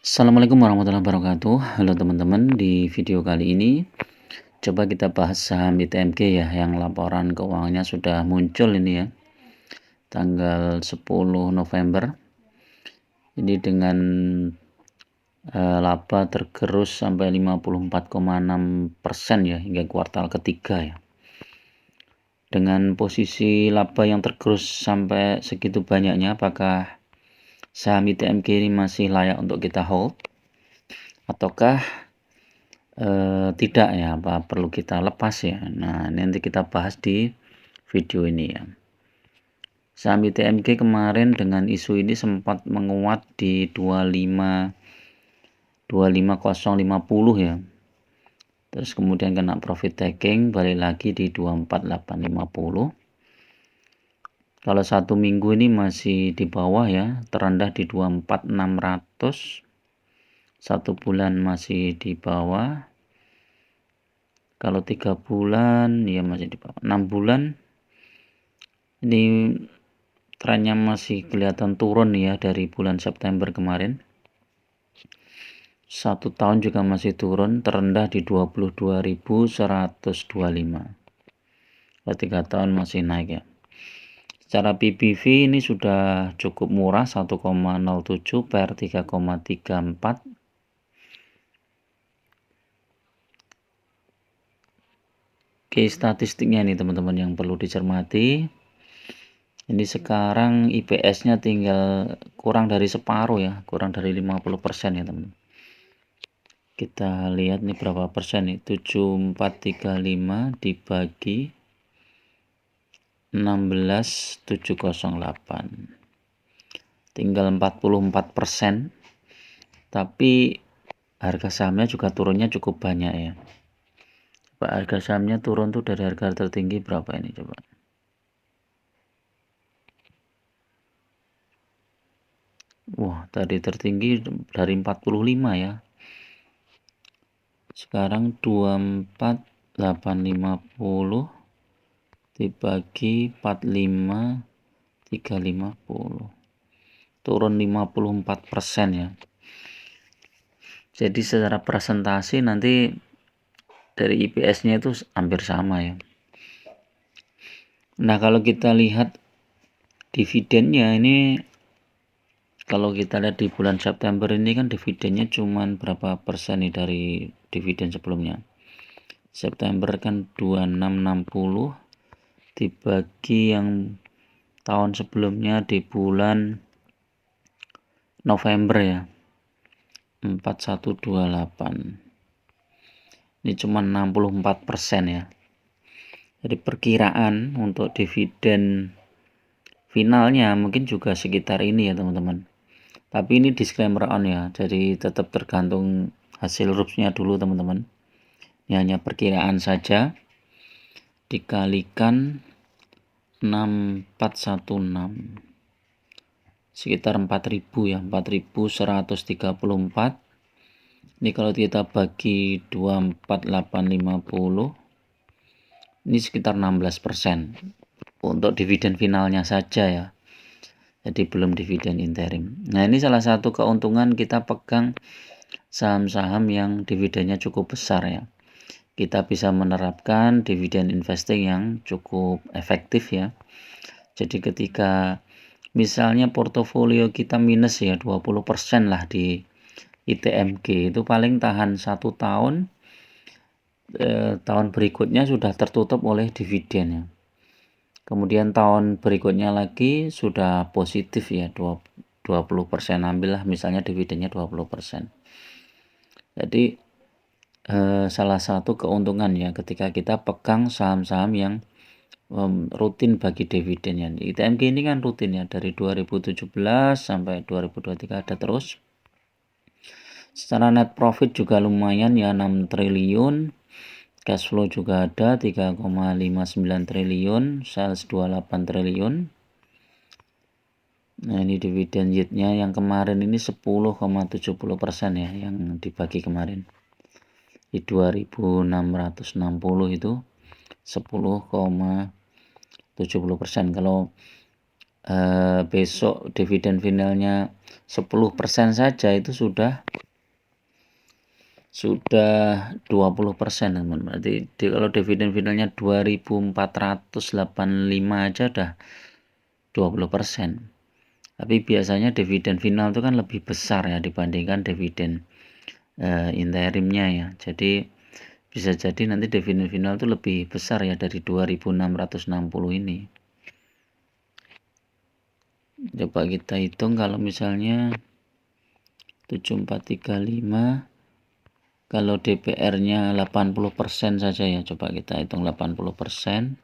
Assalamualaikum warahmatullahi wabarakatuh. Halo teman-teman, di video kali ini coba kita bahas saham ITMG ya, yang laporan keuangannya sudah muncul ini ya, tanggal 10 November. Ini dengan laba tergerus sampai 54,6% ya hingga kuartal ketiga ya. Dengan posisi laba yang tergerus sampai segitu banyaknya, apakah saham ITMG ini masih layak untuk kita hold ataukah tidak ya, apa perlu kita lepas ya? Nah, nanti kita bahas di video ini ya. Saham ITMG kemarin dengan isu ini sempat menguat di 25050 ya. Terus kemudian kena profit taking, balik lagi di 24850. Kalau satu minggu ini masih di bawah ya, terendah di 24600. Satu bulan masih di bawah. Kalau 3 bulan ya masih di bawah. 6 bulan ini trennya masih kelihatan turun ya dari bulan September kemarin. 1 tahun juga masih turun, terendah di 22.125. Kalau 3 tahun masih naik ya. Secara PBV ini sudah cukup murah, 1,07 per 3,34. Oke, statistiknya nih teman-teman yang perlu dicermati. Ini sekarang IPS-nya tinggal kurang dari separuh ya, kurang dari 50% ya teman. Kita lihat nih berapa persen nih, 7435 dibagi 16708. Tinggal 44%. Tapi harga sahamnya juga turunnya cukup banyak ya. Coba harga sahamnya turun tuh dari harga tertinggi berapa ini coba. Wah, tadi tertinggi dari 45 ya. Sekarang 24850 dibagi 45350. Turun 54% ya. Jadi secara presentasi nanti dari IPS-nya itu hampir sama ya. Nah, kalau kita lihat dividennya ini, kalau kita lihat di bulan September ini kan dividennya cuman berapa persen nih dari dividen sebelumnya. September kan 2660 dibagi yang tahun sebelumnya di bulan November ya, 4128. Ini cuma 64% ya. Jadi perkiraan untuk dividen finalnya mungkin juga sekitar ini ya teman-teman. Tapi ini disclaimer on ya, jadi tetap tergantung hasil RUPS-nya dulu teman-teman. Ini hanya perkiraan saja, dikalikan 6416, sekitar 4000 ya, 4134. Ini kalau kita bagi 24850, ini sekitar 16% untuk dividen finalnya saja ya. Jadi belum dividen interim. Nah, ini salah satu keuntungan kita pegang saham-saham yang dividennya cukup besar ya. Kita bisa menerapkan dividen investing yang cukup efektif ya. Jadi ketika misalnya portofolio kita minus ya 20% lah di ITMG, itu paling tahan 1 tahun, tahun berikutnya sudah tertutup oleh dividen ya. Kemudian tahun berikutnya lagi sudah positif ya, 20%, ambillah misalnya dividennya 20%. Jadi salah satu keuntungan ya ketika kita pegang saham-saham yang rutin bagi dividennya. ITMG ini kan rutin ya, dari 2017 sampai 2023 ada terus. Secara net profit juga lumayan ya, 6 triliun. Cash flow juga ada 3,59 triliun, sales 28 triliun. Nah, ini dividen yield-nya yang kemarin ini 10,70% ya, yang dibagi kemarin. Di 2660 itu 10,70%. Kalau besok dividen finalnya 10% saja itu sudah sudah 20%, teman-teman. Berarti kalau dividen finalnya 2.485 aja udah 20%. Tapi biasanya dividen final itu kan lebih besar ya dibandingkan dividen interimnya ya. Jadi bisa jadi nanti dividen final itu lebih besar ya dari 2.660 ini. Coba kita hitung kalau misalnya 7435, kalau DPR-nya 80% saja ya, coba kita hitung 80%.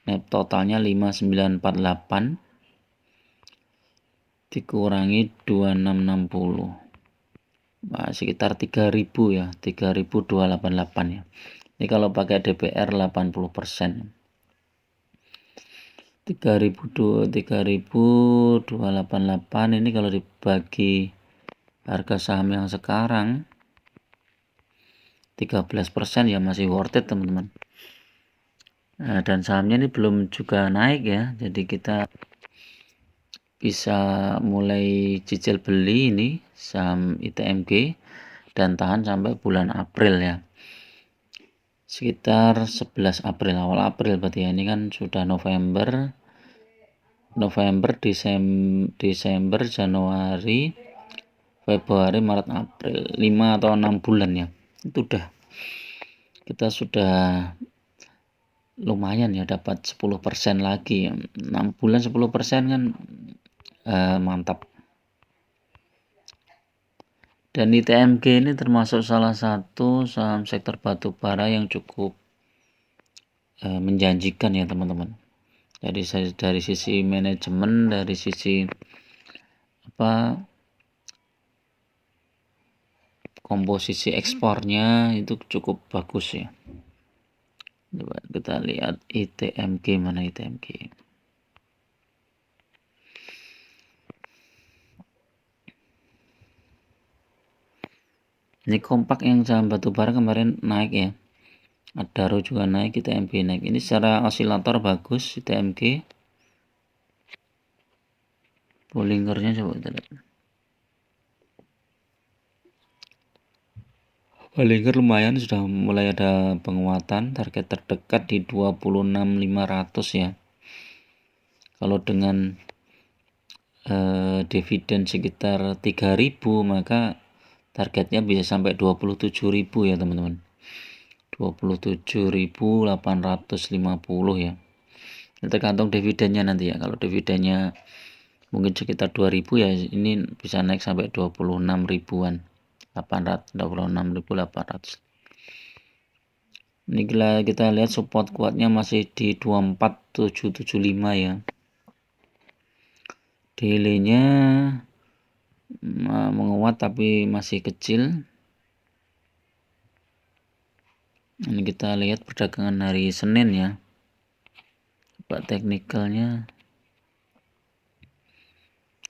Net totalnya 5948 dikurangi 2660. Nah, sekitar 3000 ya, 3288 ya. Ini kalau pakai DPR 80%. 3288 ini kalau dibagi harga saham yang sekarang 13% ya, masih worth it, teman-teman. Nah, dan sahamnya ini belum juga naik ya, jadi kita bisa mulai cicil beli ini saham ITMG dan tahan sampai bulan April ya, sekitar 11 April, awal April berarti ya. Ini kan sudah November, Desember, Januari, Februari, Maret, April, 5 atau 6 bulan ya. Itu kita sudah lumayan ya, dapat 10% lagi ya. 6 bulan 10% kan mantap. Dan ITMG ini termasuk salah satu saham sektor batu bara yang cukup menjanjikan ya, teman-teman. Jadi dari sisi manajemen, dari sisi komposisi ekspornya itu cukup bagus ya. Coba kita lihat ITMG, mana ITMG. Ini kompak yang saham batubara kemarin naik ya. Adaro juga naik, ITMG naik. Ini secara osilator bagus ITMG. Bollingernya coba kita lihat. Bollinger lumayan, sudah mulai ada penguatan, target terdekat di 26.500 ya. Kalau dengan dividen sekitar 3.000, maka targetnya bisa sampai 27.000 ya, teman-teman. 27.850 ya. Ini tergantung dividennya nanti ya. Kalau dividennya mungkin sekitar 2.000 ya, ini bisa naik sampai 26 ribuan. 26.800. Ini kita lihat support kuatnya masih di 24775 ya. Daily-nya menguat tapi masih kecil. Ini kita lihat perdagangan hari Senin ya. Coba teknikalnya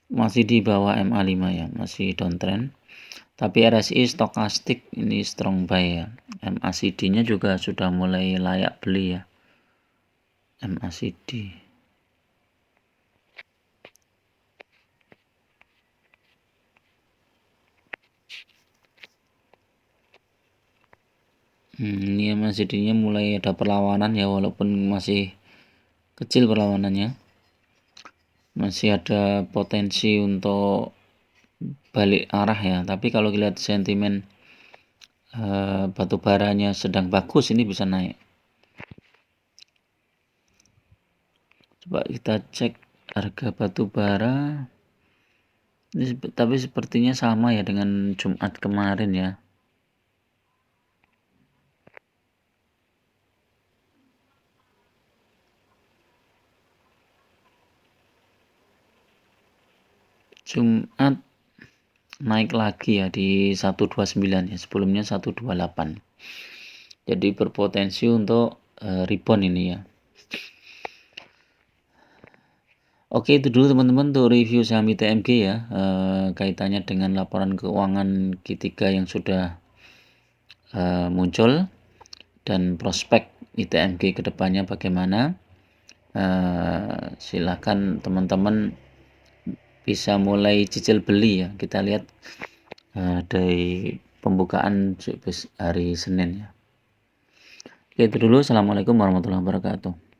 masih di bawah MA5 ya, masih downtrend. Tapi RSI stokastik ini strong buy ya. MACD-nya juga sudah mulai layak beli ya. MACD. Ini MACD-nya mulai ada perlawanan ya, walaupun masih kecil perlawanannya. Masih ada potensi untuk balik arah ya. Tapi kalau lihat sentimen batu baranya sedang bagus, ini bisa naik. Coba kita cek harga batu bara. Ini, tapi sepertinya sama ya dengan Jumat kemarin ya. Jumat naik lagi ya di 129 ya, sebelumnya 128. Jadi berpotensi untuk rebound ini ya. Oke, itu dulu teman-teman untuk review saham ITMG ya, kaitannya dengan laporan keuangan Q3 yang sudah muncul dan prospek ITMG kedepannya bagaimana. Silakan teman-teman bisa mulai cicil beli ya. Kita lihat dari pembukaan hari Senin ya. Oke, itu dulu. Assalamualaikum warahmatullahi wabarakatuh.